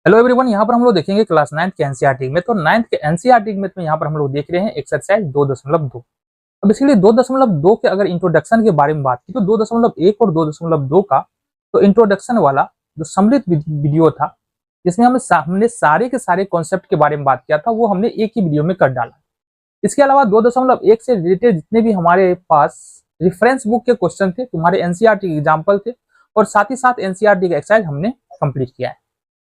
Hello everyone, यहाँ पर हम लोग देखेंगे क्लास 9th के एनसीईआरटी में। तो 9th के एनसीईआरटी में यहाँ पर हम लोग देख रहे हैं एक्सरसाइज 2.2। अब इसलिए 2.2 के अगर इंट्रोडक्शन के बारे में बात की तो 2.1 और 2.2 का तो इंट्रोडक्शन वाला जो सम्मिलित वीडियो था, जिसमें हमने सारे के सारे कॉन्सेप्ट के बारे में बात किया था, वो हमने एक ही वीडियो में कर डाला। इसके अलावा 2.1 से रिलेटेड जितने भी हमारे पास रिफरेंस बुक के क्वेश्चन थे, तुम्हारे एनसीईआरटी के एग्जाम्पल थे, और साथ ही साथ एनसीईआरटी का एक्सरसाइज हमने कंप्लीट किया है।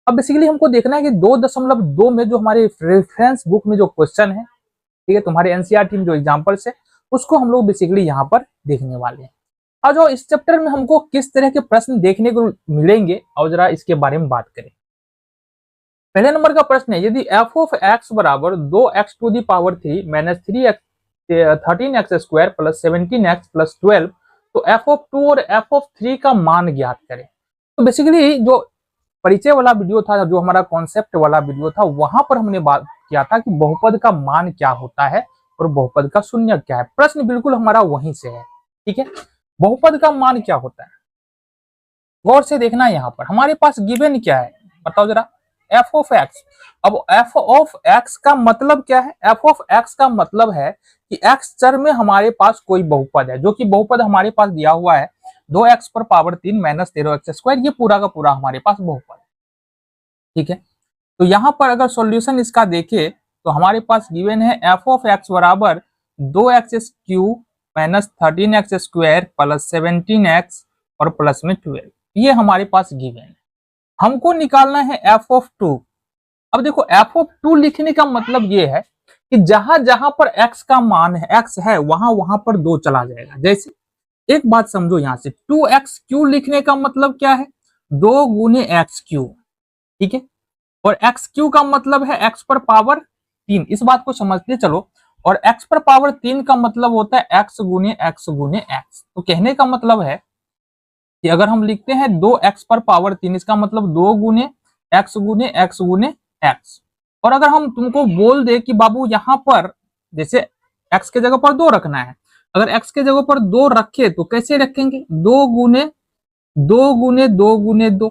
अब बेसिकली हमको देखना है कि 2.2 में जो हमारे रेफरेंस बुक में जो क्वेश्चन है, ठीक है, तुम्हारे एनसीईआरटी में जो एग्जांपल्स है, उसको हम लोग बेसिकली यहाँ पर देखने वाले हैं। और जो इस चैप्टर में हमको किस तरह के प्रश्न देखने को मिलेंगे, और जरा इसके बारे में बात करें। पहले नंबर का प्रश्न है, यदि f ऑफ x बराबर 2x to the power 3 minus 13x square plus 17x plus 12, तो f ऑफ 2 और f ऑफ 3 का मान ज्ञात करें। तो बेसिकली जो परिचय वाला वीडियो था, जो हमारा कॉन्सेप्ट वाला वीडियो था, वहां पर हमने बात किया था कि बहुपद का मान क्या होता है और बहुपद का शून्य क्या है। प्रश्न बिल्कुल हमारा वहीं से है, ठीक है। बहुपद का मान क्या होता है, गौर से देखना। यहाँ पर हमारे पास गिवन क्या है, बताओ जरा, f ऑफ x। अब f ऑफ x का मतलब क्या है? f ऑफ x का मतलब है कि x चर में हमारे पास कोई बहुपद है, जो कि बहुपद हमारे पास दिया हुआ है 2x पर पावर 3 माइनस 13x स्क्वायर। ये पूरा का पूरा हमारे पास बहुपद, ठीक है। तो यहाँ पर अगर सॉल्यूशन इसका देखे तो हमारे पास गिवन है f ऑफ x बराबर 2x cube minus 13x square plus 17x और प्लस में 12। ये हमारे पास गिवन है। हमको निकालना है f ऑफ 2। अब देखो, f ऑफ 2 लिखने का मतलब ये है कि जहां जहां पर x का मान है, x है, वहां वहां पर 2 चला जाएगा। जैसे एक बात समझो, यहां से 2x क्यूब लिखने का मतलब क्या है? 2 गुने एक्स क्यूब, ठीक है। और एक्स क्यू का मतलब है एक्स पर पावर 3। इस बात को समझते चलो। और एक्स पर पावर 3 का मतलब होता है एक्स गुने एक्स गुने एक्स। तो कहने का मतलब है कि अगर हम लिखते हैं 2x पर पावर 3, इसका मतलब 2 गुने एक्स गुने एक्स गुने एक्स। और अगर हम तुमको बोल दे कि बाबू यहाँ पर जैसे एक्स के जगह पर 2 रखना है, अगर एक्स के जगह पर 2 रखे तो कैसे रखेंगे? 2 गुने 2 गुने 2 गुने 2,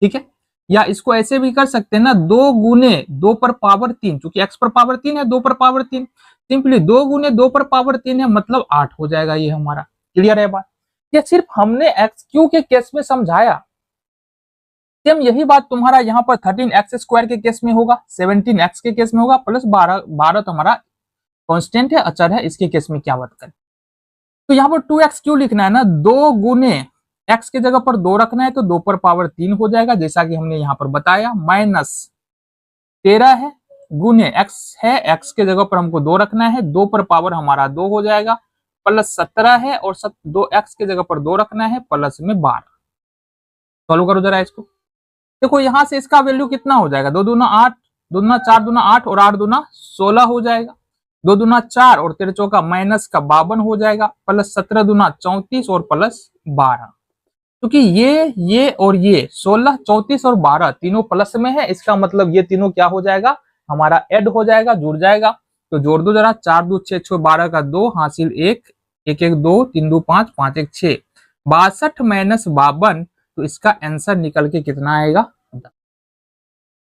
ठीक है। या इसको ऐसे भी कर सकते हैं ना, 2 गुने 2 पर पावर 3, क्योंकि x पर पावर 3 है, 2 पर पावर 3, सिंपली 2 गुने 2 पर पावर 3 है, मतलब 8 हो जाएगा। ये हमारा क्लियर है बात। ये सिर्फ हमने एक्स क्यू के केस में समझाया। सेम यही बात तुम्हारा यहाँ पर 13x स्क्वायर के केस में होगा, 17x के केस में होगा, प्लस 12 तो हमारा कॉन्स्टेंट है, अचर है, इसके केस में क्या बात करें। तो यहाँ पर 2x क्यू लिखना है ना, 2 गुने x के जगह पर 2 रखना है तो 2 पर पावर 3 हो जाएगा, जैसा कि हमने यहाँ पर बताया। माइनस 13 है, गुने x है, x के जगह पर हमको 2 रखना है, 2 पर पावर हमारा 2 हो जाएगा, प्लस 17 है, और 2x के जगह पर 2 रखना है, प्लस में 12। सॉल्व करो जरा इसको। देखो यहां से इसका वैल्यू कितना हो जाएगा, 2 दूना 8, 2 दूना 4 दूना 8 और 8 दूना 16 हो जाएगा। 2 दूना 4 और 13 चौका माइनस का 52 हो जाएगा, प्लस 17 दूना 34 और प्लस 12। क्योंकि ये और ये 16, 34 और 12 तीनों प्लस में है, इसका मतलब ये तीनों क्या हो जाएगा, हमारा ऐड हो जाएगा, जुड़ जाएगा। तो जोड़ दो जरा, 4 2 6 6 12 का 2 हासिल 1 1 1 2 3 2 5 5 1 6, 62 माइनस 52। तो इसका आंसर निकल के कितना आएगा?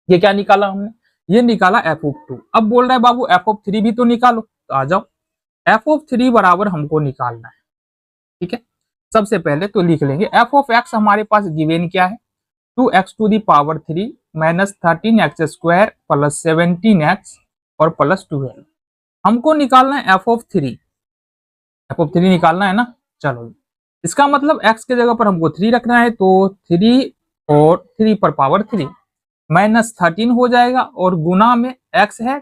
ये क्या निकाला हमने? ये निकाला f ऑफ 2। अब बोल रहा है बाबू f ऑफ 3 भी तो निकालो, तो आ जाओ। f ऑफ 3 बराबर हमको निकालना है, ठीक है। सबसे पहले तो लिख लेंगे f ऑफ x हमारे पास गिवन क्या है, 2x to the power 3 minus 13x square plus 17x और प्लस 12। हमको निकालना है f ऑफ 3। f ऑफ 3 निकालना है ना, चलो। इसका मतलब x के जगह पर हमको 3 रखना है, तो 3 और 3 पर पावर 3 माइनस 13 हो जाएगा, और गुना में x है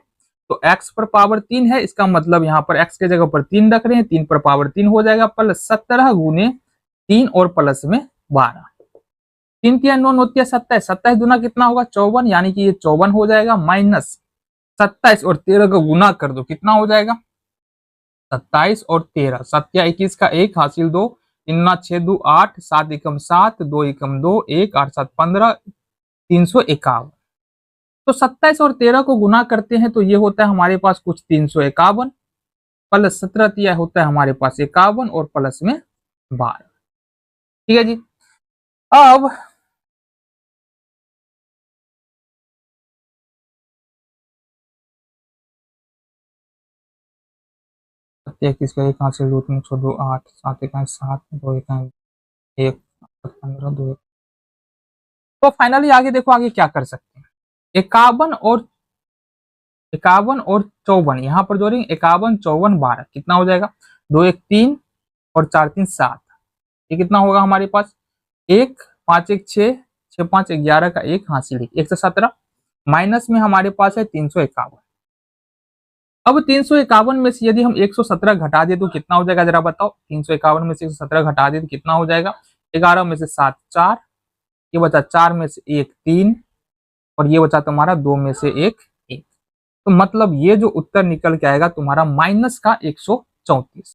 तो x पर पावर 3 है, इसका मतलब यहाँ पर x के जगह पर 3 रख रहे हैं, 3 पर पावर 3 हो जाएगा, प्लस 17 गुने 3 और प्लस में 12। 3 3 9 9 27, 27 गुना कितना होगा? 54, यानी कि ये 54 हो जाएगा, माइनस 27 और 13 का गुना कर दो, कितना हो जाएगा? 27 और 13, 7 21 का 1 हासिल 2, 3 6 2 8, 7 एकम 7, 2 एकम 2, 1 8 7 15, 351। तो 27 और 13 को गुना करते हैं तो ये होता है हमारे पास कुछ 351, प्लस 17 तिया होता है हमारे पास 51 और प्लस में 12, ठीक है जी। अब 33 का 1 हाथ से 2 3 102 8 7 1 7 2 1 1 15 2 तो फाइनली आगे देखो आगे क्या कर सकते हैं। 51 और 54 यहाँ पर जोड़ेंगे 51 54 12 कितना हो जाएगा 2 1 3 और 4 3 7 ये कितना होगा हमारे पास 1 5 1 6 6 5 11 का 1 हासिल 117 माइनस में हमारे पास है 351। अब 351 में से यदि हम 117 घटा दे तो कितना हो जाएगा जरा बताओ 351 में से 117 घटा दे तो कितना हो जाएगा 11 में से 7 4 ये बचा 4 में से 1 3 और ये बचा तुम्हारा 2 में से 1 1 तो मतलब ये जो उत्तर निकल के आएगा तुम्हारा माइनस का 134।